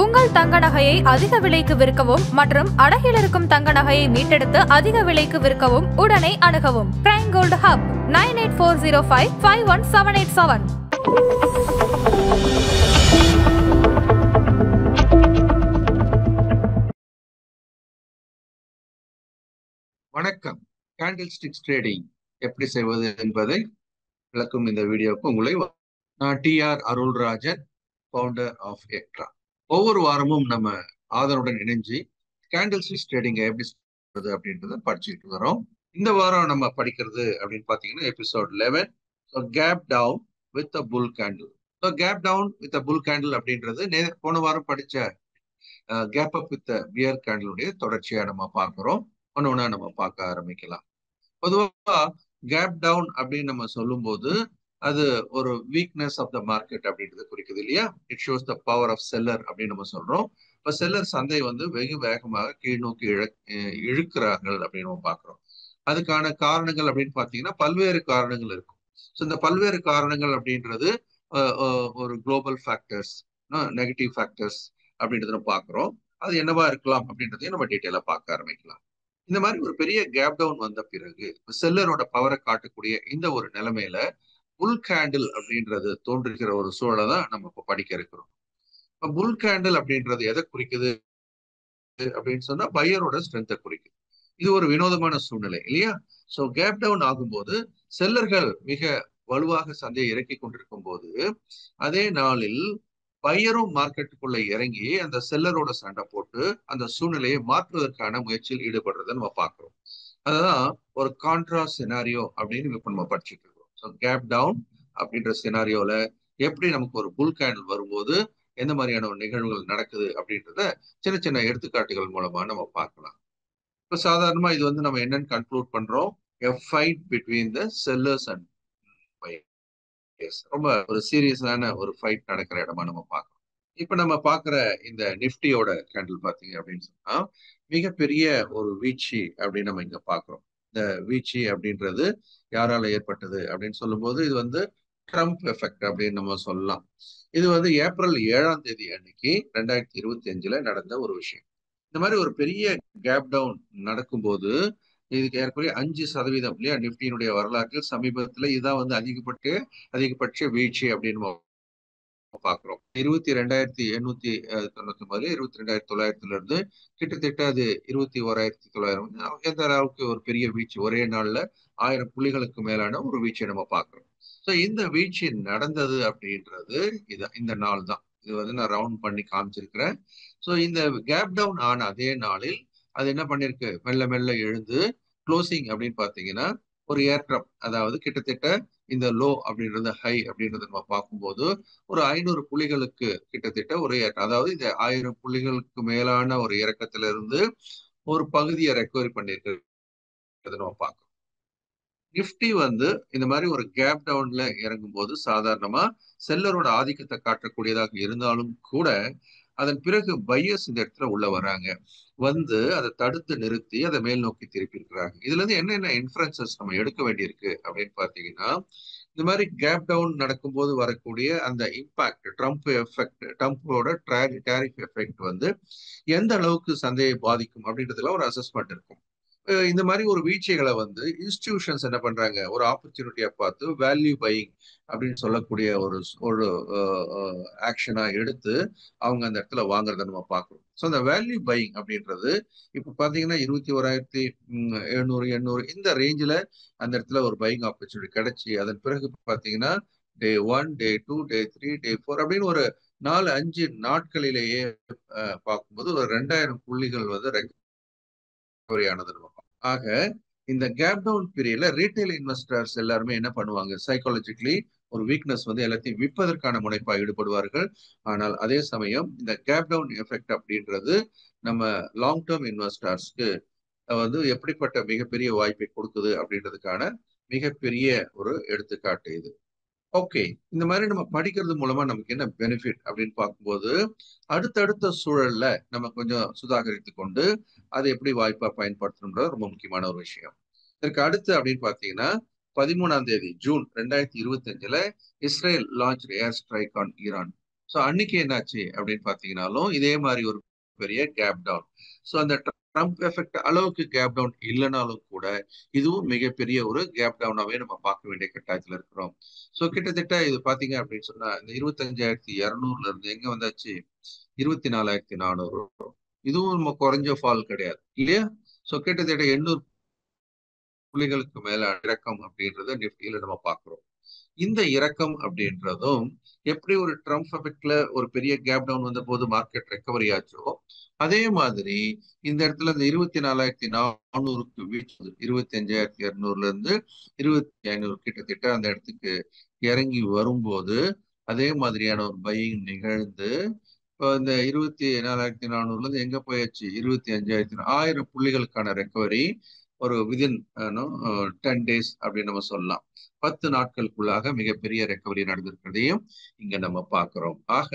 உங்கள் தங்க நகையை அதிக விலைக்கு விற்கவும் மற்றும் அடகில் இருக்கும் தங்க நகையை மீட்டெடுத்து அதிக விலைக்கு விற்கவும் உடனே அணுகவும். Prime gold hub 9840551787. வணக்கம். கேண்டில் ஸ்டிக்ஸ் ட்ரேடிங் எப்படி செய்வது என்பதை விளக்கும் இந்த வீடியோவுக்கு உங்களை நான் டிஆர் அருள்ராஜன், ஃபவுண்டர் ஆஃப் எக்ட்ரா. ஒவ்வொரு வாரமும் நம்ம ஆதரவுடன் இணைஞ்சு கேண்டில் ஸ்டிக்ஸ் ட்ரேடிங்கை எப்படி செய்வது அப்படின்றத படிச்சுட்டு வரோம். இந்த வாரம் நம்ம படிக்கிறது அப்படின்னு பார்த்தீங்கன்னா episode 11, gap down with a bull candle. Gap down with a bull candle அப்படின்றது போன வாரம் படிச்ச கேப் அப் வித் பியர் கேண்டிலுடைய தொடர்ச்சியா நம்ம பார்க்கிறோம். ஒன்னொன்னா நம்ம பார்க்க ஆரம்பிக்கலாம். பொதுவா கேப் டவுன் அப்படின்னு நம்ம சொல்லும் போது அது ஒரு வீக்னஸ் ஆஃப் த மார்க்கெட் அப்படின்றது குறிக்குது இல்லையா? It shows the power of seller அப்படின்னு நம்ம சொல்றோம். இப்ப செல்லர் சந்தை வந்து வெகு வேகமாக கீழ் நோக்கி இழுக்கிறார்கள் அப்படின்னு நம்ம பார்க்கிறோம். அதுக்கான காரணங்கள் அப்படின்னு பார்த்தீங்கன்னா பல்வேறு காரணங்கள் இருக்கும். ஸோ இந்த பல்வேறு காரணங்கள் அப்படின்றது ஒரு குளோபல் ஃபேக்டர்ஸ், நெகட்டிவ் ஃபேக்டர்ஸ் அப்படின்றத நம்ம பார்க்கிறோம். அது என்னவா இருக்கலாம் அப்படின்றதையும் நம்ம டீட்டெயிலா பார்க்க ஆரம்பிக்கலாம். இந்த மாதிரி ஒரு பெரிய கேப் டவுன் வந்த பிறகு செல்லரோட பவரை காட்டக்கூடிய இந்த ஒரு நிலைமையில புல் கேண்டில் அப்படின்றது தோன்றுகிற ஒரு சூழலை தான் நம்ம இப்ப படிக்க இருக்கிறோம். இப்ப புல் கேண்டில் அப்படின்றது எதை குறிக்குது அப்படின்னு சொன்னா பையரோட ஸ்ட்ரென்த்தை குறிக்குது. இது ஒரு வினோதமான சூழ்நிலை இல்லையா? சோ கேப் டவுன் ஆகும்போது செல்லர்கள் மிக வலுவாக சந்தையை இறக்கி கொண்டிருக்கும் போது அதே நாளில் பையரும் மார்க்கெட்டுக்குள்ள இறங்கி அந்த செல்லரோட சண்டை போட்டு அந்த சூழ்நிலையை மாற்றுவதற்கான முயற்சியில் ஈடுபடுறதை நம்ம பார்க்கிறோம். அதுதான் ஒரு கான்ட்ரா சினாரியோ அப்படின்னு இப்ப நம்ம படிச்சுட்டு இருக்கோம். ஸோ கேப் டவுன் அப்படின்ற சினாரியோல எப்படி நமக்கு ஒரு புல் கேண்டில் வரும்போது எந்த மாதிரியான ஒரு நிகழ்வுகள் நடக்குது அப்படின்றத சின்ன சின்ன எடுத்துக்காட்டுகள் மூலமா நம்ம பார்க்கலாம். இப்ப சாதாரணமா இது வந்து நம்ம என்னன்னு கன்க்ளூட் பண்றோம், a fight between the sellers and buyers. ரொம்ப ஒரு சீரியஸான ஒரு ஃபைட் நடக்கிற இடமா நம்ம பார்க்கறோம். இப்ப நம்ம பார்க்குற இந்த நிஃப்டியோட கேண்டில் பார்த்தீங்க அப்படின்னு சொன்னா மிகப்பெரிய ஒரு வீழ்ச்சி அப்படின்னு நம்ம இங்க பார்க்கிறோம். இந்த வீழ்ச்சி அப்படின்றது யாரால ஏற்பட்டது அப்படின்னு சொல்லும்போது இது வந்து ட்ரம்ப் எஃபெக்ட் அப்படின்னு நம்ம சொல்லலாம். இது வந்து ஏப்ரல் 7ஆம் தேதி அன்னைக்கு 2025 நடந்த ஒரு விஷயம். இந்த மாதிரி ஒரு பெரிய கேப் டவுன் நடக்கும்போது இதுக்கு ஏற்கனவே 5% இல்லையா நிஃப்டியினுடைய வரலாற்றில் சமீபத்துல இதுதான் வந்து அதிகபட்ச வீழ்ச்சி அப்படின்னு பார்க்கிறோம். 22,899 22,900 இருந்து கிட்டத்தட்ட அது 21,900 எந்த அளவுக்கு ஒரு பெரிய வீழ்ச்சி ஒரே நாள்ல 1000 புள்ளிகளுக்கு மேலான ஒரு வீழ்ச்சியை நம்ம பார்க்கிறோம். ஸோ இந்த வீழ்ச்சி நடந்தது அப்படின்றது இந்த நாள் தான். இது வந்து நான் ரவுண்ட் பண்ணி காமிச்சிருக்கிறேன். ஸோ இந்த கேப் டவுன் ஆன அதே நாளில் அது என்ன பண்ணிருக்கு, மெல்ல மெல்ல எழுந்து க்ளோசிங் அப்படின்னு பார்த்தீங்கன்னா ஒரு ஏற்றம், அதாவது கிட்டத்தட்ட இந்த லோ அப்படின்றது ஹை அப்படின்றத நம்ம பார்க்கும்போது ஒரு 500 புள்ளிகளுக்கு கிட்டத்தட்ட ஒரு ஏற்றம், அதாவது இந்த 1000 புள்ளிகளுக்கு மேலான ஒரு இறக்கத்திலிருந்து ஒரு பகுதியை ரெக்கவரி பண்ணிருக்கிறத நம்ம பார்க்கணும். நிஃப்டி வந்து இந்த மாதிரி ஒரு கேப் டவுன்ல இறங்கும் போது சாதாரணமா செல்லரோட ஆதிக்கத்தை காட்டக்கூடியதாக இருந்தாலும் கூட அதன் பிறகு பையர்ஸ் இந்த இடத்துல உள்ள வராங்க, வந்து அதை தடுத்து நிறுத்தி அதை மேல் நோக்கி திருப்பி இருக்கிறாங்க. இதுல இருந்து என்னென்ன இன்ஃபரன்சஸ் நம்ம எடுக்க வேண்டியிருக்கு அப்படின்னு பாத்தீங்கன்னா, இந்த மாதிரி கேப் டவுன் நடக்கும்போது வரக்கூடிய அந்த இம்பாக்ட், ட்ரம்ப் எஃபெக்ட், ட்ரம்ப்போட டேரிஃப் எஃபெக்ட் வந்து எந்த அளவுக்கு சந்தையை பாதிக்கும் அப்படின்றதுல ஒரு அசஸ்மெண்ட் இருக்கும். இந்த மாதிரி ஒரு வீழ்ச்சிகளை வந்து இன்ஸ்டிடியூஷன்ஸ் என்ன பண்றாங்க, ஒரு ஆப்பர்ச்சுனிட்டியை பார்த்து வேல்யூ பையிங் அப்படின்னு சொல்லக்கூடிய ஒரு ஆக்ஷனா எடுத்து அவங்க அந்த இடத்துல வாங்குறத நம்ம பார்க்கணும். ஸோ அந்த வேல்யூ பையிங் அப்படின்றது இப்போ பார்த்தீங்கன்னா 21,700 800 இந்த ரேஞ்சில் அந்த இடத்துல ஒரு பையிங் ஆப்பர்ச்சுனிட்டி கிடைச்சி அதன் பிறகு பார்த்தீங்கன்னா டே 1, டே 2, டே 3, டே 4 அப்படின்னு ஒரு 4-5 நாட்களிலேயே பார்க்கும்போது ஒரு 2000 புள்ளிகள் வந்து ரெக்கவரி ஆனது நம்ம. ஆக இந்த கேப் டவுன் பீரியட்ல ரீட்டைல் இன்வெஸ்டர்ஸ் எல்லாருமே என்ன பண்ணுவாங்க, சைக்காலஜிக்கலி ஒரு வீக்னஸ் வந்து எல்லாத்தையும் விற்பதற்கான முனைப்பா ஈடுபடுவார்கள். ஆனால் அதே சமயம் இந்த கேப் டவுன் எஃபெக்ட் அப்படின்றது நம்ம லாங் டேர்ம் இன்வெஸ்டர்ஸ்க்கு வந்து எப்படிப்பட்ட மிகப்பெரிய வாய்ப்பை கொடுக்குது அப்படின்றதுக்கான மிகப்பெரிய ஒரு எடுத்துக்காட்டு இது. ஓகே, இந்த மாதிரி நம்ம படிக்கிறது மூலமா நமக்கு என்ன பெனிஃபிட் அப்படின்னு பார்க்கும்போது அடுத்தடுத்த சூழல்ல நம்ம கொஞ்சம் சுதாகரித்து கொண்டு அதை எப்படி வாய்ப்பா பயன்படுத்தணும்ன்றது ரொம்ப முக்கியமான ஒரு விஷயம். இதற்கு அடுத்து அப்படின்னு பாத்தீங்கன்னா 13ஆம் தேதி June 2025 Israel launch air strike on Iran. So அன்னைக்கு என்னாச்சு அப்படின்னு பார்த்தீங்கன்னாலும் இதே மாதிரி ஒரு பெரிய கேப் டவுன். ஸோ அந்த ட்ரம்ப் எஃபெக்ட் அளவுக்கு கேப் டவுன் இல்லைனாலும் கூட இதுவும் மிகப்பெரிய ஒரு கேப் டவுனாவே நம்ம பார்க்க வேண்டிய கட்டாயத்தில் இருக்கிறோம். ஸோ கிட்டத்தட்ட இது பார்த்தீங்க அப்படின்னு சொன்னா இந்த 25,200 இருந்து எங்க வந்தாச்சு 24,400. இதுவும் நம்ம குறைஞ்ச ஃபால் கிடையாது இல்லையா? ஸோ கிட்டத்தட்ட 800 புள்ளிகளுக்கு மேல இறக்கம் அப்படின்றத நிஃப்டியில நம்ம பார்க்கிறோம். இந்த இறக்கம் அப்படின்றதும் எப்படி ஒரு ட்ரம்ப் எஃபெக்ட்ல ஒரு பெரிய கேப் டவுன் வந்த போது மார்க்கெட் ரெக்கவரி ஆச்சோ அதே மாதிரி இந்த இடத்துல இந்த 24,400க்கு வீழ்ச்சி 25,200 இருந்து 25,500 கிட்டத்தட்ட அந்த இடத்துக்கு இறங்கி வரும்போது அதே மாதிரியான ஒரு பையிங் நிகழ்ந்து இப்போ இந்த 24,400 இருந்து எங்க போயாச்சு 25,000 1000 புள்ளிகளுக்கான ரெக்கவரி ஒரு விதின் 10 டேஸ் அப்படின்னு நம்ம சொல்லலாம். 10 நாட்களுக்குள்ளாக மிகப்பெரிய ரெக்கவரி நடந்திருக்கிறதையும் இங்க நம்ம பார்க்கிறோம். ஆக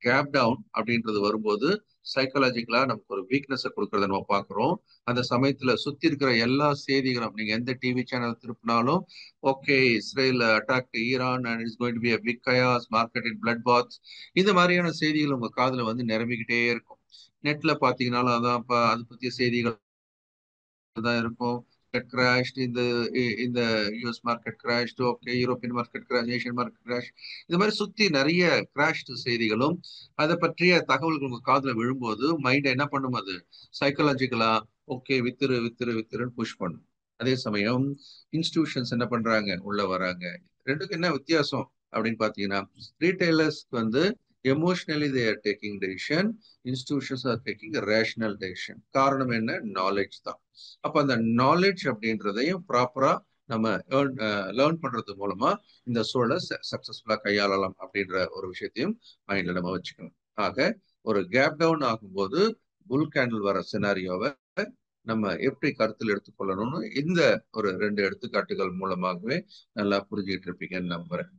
கேப் டவுன் அப்படின்றது வரும்போது சைக்காலஜிக்கலா நமக்கு ஒரு வீக்னஸை கொடுக்கறத நம்ம பார்க்கிறோம். அந்த சமயத்துல சுத்தி இருக்கிற எல்லா செய்திகளும் நீங்க எந்த டிவி சேனல் திருப்பினாலும் okay Israel attack Iran and it's going to be a big chaos market in blood baths இந்த மாதிரியான செய்திகள் உங்க காதுல வந்து நிரம்பிக்கிட்டே இருக்கும். நெட்ல பாத்தீங்கன்னாலும் அதான் அது பத்திய செய்திகள் தான் இருக்கும். கிராஷ் இந்த US market crash, okay European market crash, Asian market crash இந்த மாதிரி சுத்தி நிறைய கிராஷ் செய்திகளும் அதை பற்றிய தகவல்கள் உங்க காதுல விழும்போது மைண்ட் என்ன பண்ணும் அது சைக்காலஜிக்கலா ஓகே வித்துரு வித்துரு வித்துருன்னு புஷ் பண்ணும். அதே சமயம் இன்ஸ்டிடியூஷன்ஸ் என்ன பண்றாங்க உள்ள வராங்க. ரெண்டுக்கும் என்ன வித்தியாசம் அப்படின்னு பாத்தீங்கன்னா ரீட்டைலர்ஸ்க்கு வந்து emotionally they are taking decision, institutions are taking rational decision. காரணம் என்ன நாலேஜ் தான். அப்ப அந்த நாலேஜ் அப்படின்றதையும் ப்ராப்பரா நம்ம லேர்ன் பண்றது மூலமா இந்த சூழலை சக்சஸ்ஃபுல்லா கையாளலாம் அப்படின்ற ஒரு விஷயத்தையும் மைண்ட்ல நம்ம வச்சுக்கணும். ஆக ஒரு கேப் டவுன் ஆகும்போது புல் கேண்டில் வர சினாரியோவை நம்ம எப்படி கருத்தில் எடுத்துக்கொள்ளணும்னு இந்த ஒரு 2 எடுத்துக்காட்டுகள் மூலமாகவே நல்லா புரிஞ்சுக்கிட்டு இருப்பீங்கன்னு நம்புறேன்.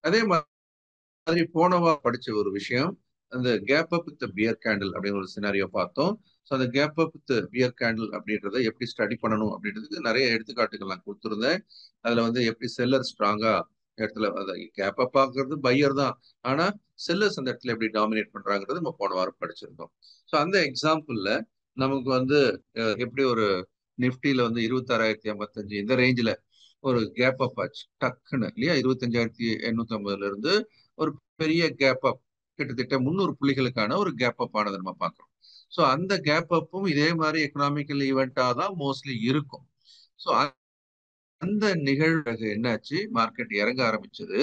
அதே மாதிரி போனவா படிச்ச ஒரு விஷயம் அந்த gap up with bear candle அப்படின்னு ஒரு சினாரியோ பார்த்தோம். ஸோ அந்த gap up with bear candle அப்படின்றத எப்படி ஸ்டடி பண்ணணும் அப்படின்றதுக்கு நிறைய எடுத்துக்காட்டுகள் நான் கொடுத்துருந்தேன். அதுல வந்து எப்படி செல்லர் ஸ்ட்ராங்கா இடத்துல கேப் அப் ஆகுறது பையர் தான், ஆனா செல்லர்ஸ் அந்த இடத்துல எப்படி டாமினேட் பண்றாங்கிறது நம்ம போன வாரம் படிச்சிருந்தோம். ஸோ அந்த எக்ஸாம்பிள்ல நமக்கு வந்து எப்படி ஒரு நிஃப்டியில வந்து 26,055 இந்த ரேஞ்சில ஒரு கேப் அப் ஆச்சு டக்குன்னு இல்லையா 25,850 இருந்து ஒரு பெரிய கேப் அப் கிட்டத்தட்ட 300 புள்ளிகளுக்கான ஒரு கேப் அப் ஆனதை நம்ம பார்க்கிறோம். ஸோ அந்த கேப் அப்பும் இதே மாதிரி எக்கனாமிக்கல் ஈவெண்டா தான் மோஸ்ட்லி இருக்கும். ஸோ அந்த நிகழ்வு என்னாச்சு மார்க்கெட் இறங்க ஆரம்பிச்சது.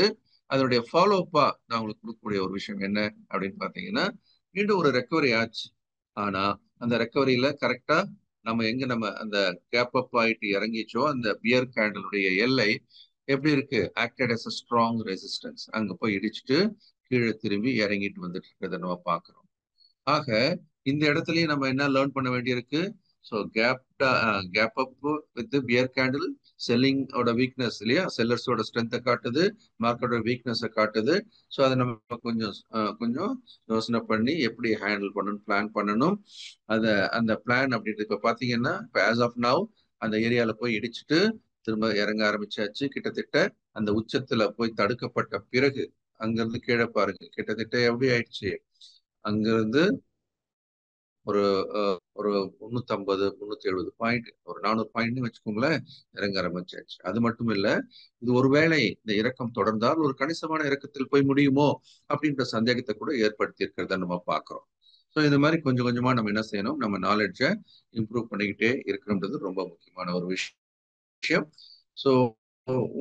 அதனுடைய ஃபாலோ அப்பா நான் உங்களுக்கு கொடுக்கக்கூடிய ஒரு விஷயம் என்ன அப்படின்னு பாத்தீங்கன்னா மீண்டும் ஒரு ரெக்கவரி ஆச்சு. ஆனா அந்த ரெக்கவரியில கரெக்டா நம்ம அந்த கேப் அப் ஆயிட்டு இறங்கிச்சோ அந்த பியர் கேண்டலுடைய எல்லை எப்படி இருக்கு acted as a strong resistance அங்க போய் இடிச்சுட்டு கீழே திரும்பி இறங்கிட்டு வந்துட்டு இருக்கிறத நம்ம பாக்குறோம். ஆக இந்த இடத்துலயும் நம்ம என்ன லேர்ன் பண்ண வேண்டியிருக்கு. So gap up with bear candle செல்லிங்கோட வீக்னஸ் இல்லையா செல்லர்ஸோட ஸ்ட்ரென்த்தை காட்டுது, மார்க்கெட்டோட வீக்னஸை காட்டுது. ஸோ அதை நம்ம கொஞ்சம் யோசனை பண்ணி எப்படி ஹேண்டில் பண்ணணும் பிளான் பண்ணணும். அந்த பிளான் அப்படின்றது இப்போ பார்த்தீங்கன்னா இப்போ ஆஸ் ஆஃப் நவ் அந்த ஏரியால போய் இடிச்சுட்டு திரும்ப இறங்க ஆரம்பிச்சாச்சு. கிட்டத்தட்ட அந்த உச்சத்துல போய் தடுக்கப்பட்ட பிறகு அங்கிருந்து கீழே பாருங்க கிட்டத்தட்ட எப்படி ஆயிடுச்சு அங்கிருந்து ஒரு ஒரு 350 370 பாயிண்ட் ஒரு 400 பாயிண்ட்னு வச்சுக்கோங்களேன் இறங்க ஆரம்பிச்சாச்சு. அது மட்டும் இல்ல இது ஒருவேளை இந்த இறக்கம் தொடர்ந்தால் ஒரு கணிசமான இறக்கத்தில் போய் முடியுமோ அப்படின்ற சந்தேகத்தை கூட ஏற்படுத்தி இருக்கிறத நம்ம பார்க்கிறோம். ஸோ இந்த மாதிரி கொஞ்சம் கொஞ்சமா நம்ம என்ன செய்யணும் நம்ம நாலேஜை இம்ப்ரூவ் பண்ணிக்கிட்டே இருக்கணுன்றது ரொம்ப முக்கியமான ஒரு விஷயம். ஸோ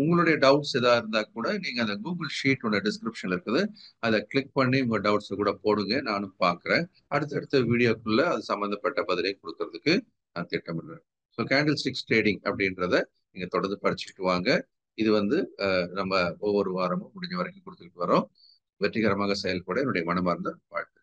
உங்களுடைய டவுட்ஸ் ஏதாவது இருந்தா கூட நீங்க அந்த கூகுள் ஷீட் ஒன்று டிஸ்கிரிப்ஷன்ல இருக்குது அதை கிளிக் பண்ணி உங்க டவுட்ஸை கூட போடுங்க, நானும் பார்க்குறேன். அடுத்தடுத்த வீடியோக்குள்ள அது சம்பந்தப்பட்ட பதிலை கொடுக்கறதுக்கு நான் திட்டமிடுறேன். ஸோ கேண்டில் ஸ்டிக்ஸ் ட்ரேடிங் அப்படின்றத நீங்க தொடர்ந்து படிச்சுட்டு வாங்க. இது வந்து நம்ம ஒவ்வொரு வாரமும் முடிஞ்ச வரைக்கும் கொடுத்துட்டு வரோம். வெற்றிகரமாக செயல்பட என்னுடைய மனமார்ந்த வாழ்த்து.